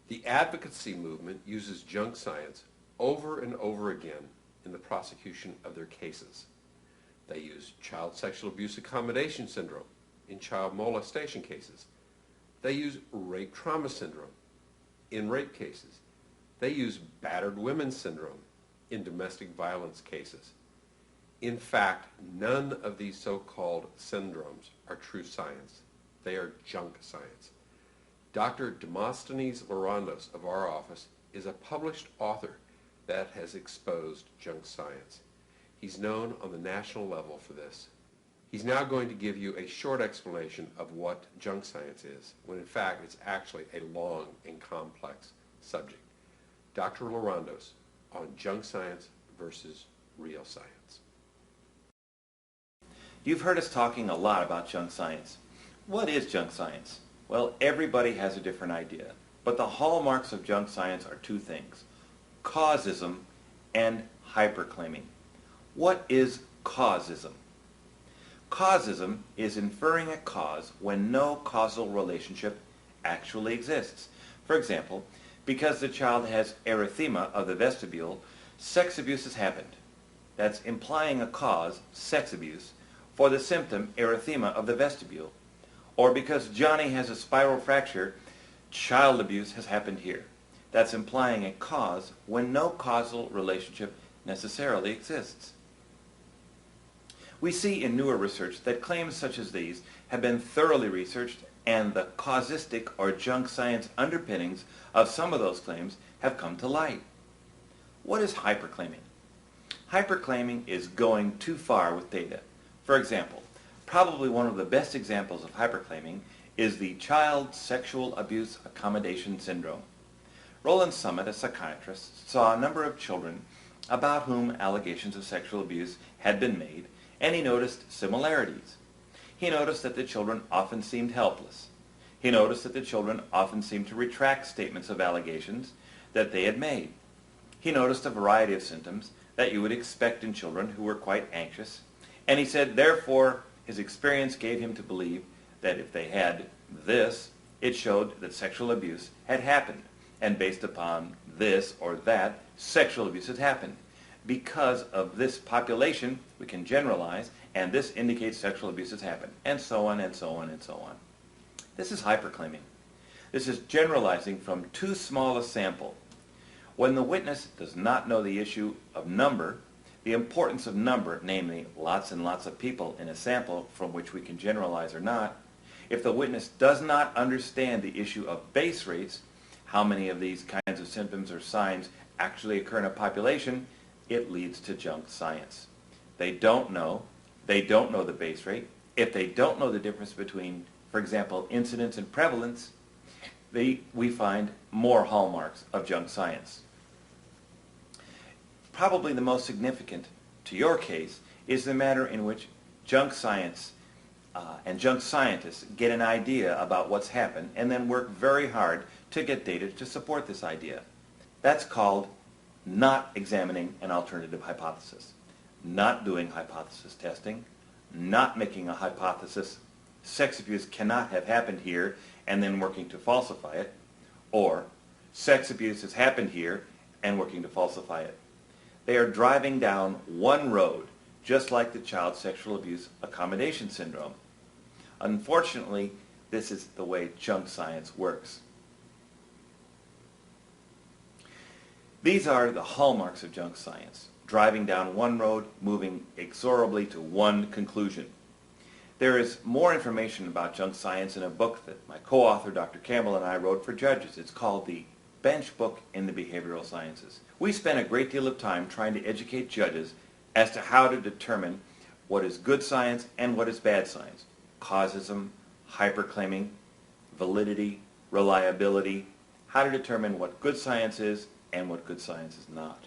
The advocacy movement uses junk science over and over again in the prosecution of their cases. They use child sexual abuse accommodation syndrome in child molestation cases. They use rape trauma syndrome in rape cases. They use battered women syndrome in domestic violence cases. In fact, none of these so-called syndromes are true science. They are junk science. Dr. Demosthenes Larandos of our office is a published author that has exposed junk science. He's known on the national level for this. He's now going to give you a short explanation of what junk science is, when in fact it's actually a long and complex subject. Dr. Larandos on junk science versus real science. You've heard us talking a lot about junk science. What is junk science? Well, everybody has a different idea, but the hallmarks of junk science are two things: causism and hyperclaiming. What is causism? Causism is inferring a cause when no causal relationship actually exists. For example, because the child has erythema of the vestibule, sex abuse has happened. That's implying a cause, sex abuse, for the symptom erythema of the vestibule. Or because Johnny has a spiral fracture, child abuse has happened here. That's implying a cause when no causal relationship necessarily exists. We see in newer research that claims such as these have been thoroughly researched, and the causistic or junk science underpinnings of some of those claims have come to light. What is hyperclaiming? Hyperclaiming is going too far with data. For example, probably one of the best examples of hyperclaiming is the child sexual abuse accommodation syndrome. Roland Summit, a psychiatrist, saw a number of children about whom allegations of sexual abuse had been made, and he noticed similarities. He noticed that the children often seemed helpless. He noticed that the children often seemed to retract statements of allegations that they had made. He noticed a variety of symptoms that you would expect in children who were quite anxious, and he said, therefore, his experience gave him to believe that if they had this, it showed that sexual abuse had happened, and based upon this or that, sexual abuse had happened. Because of this population, we can generalize, and this indicates sexual abuse has happened, and so on, and so on, and so on. This is hyperclaiming. This is generalizing from too small a sample. When the witness does not know the issue of number, the importance of number, namely lots and lots of people in a sample from which we can generalize or not, if the witness does not understand the issue of base rates, how many of these kinds of symptoms or signs actually occur in a population, it leads to junk science. They don't know the base rate. If they don't know the difference between, for example, incidence and prevalence, we find more hallmarks of junk science. Probably the most significant to your case is the manner in which junk science and junk scientists get an idea about what's happened and then work very hard to get data to support this idea. That's called not examining an alternative hypothesis, not doing hypothesis testing, not making a hypothesis, sex abuse cannot have happened here, and then working to falsify it, or sex abuse has happened here and working to falsify it. They are driving down one road, just like the child sexual abuse accommodation syndrome. Unfortunately, this is the way junk science works. These are the hallmarks of junk science: driving down one road, moving inexorably to one conclusion. There is more information about junk science in a book that my co-author, Dr. Campbell, and I wrote for judges. It's called The Bench Book in the Behavioral Sciences. We spent a great deal of time trying to educate judges as to how to determine what is good science and what is bad science: causism, hyperclaiming, validity, reliability, how to determine what good science is and what good science is not.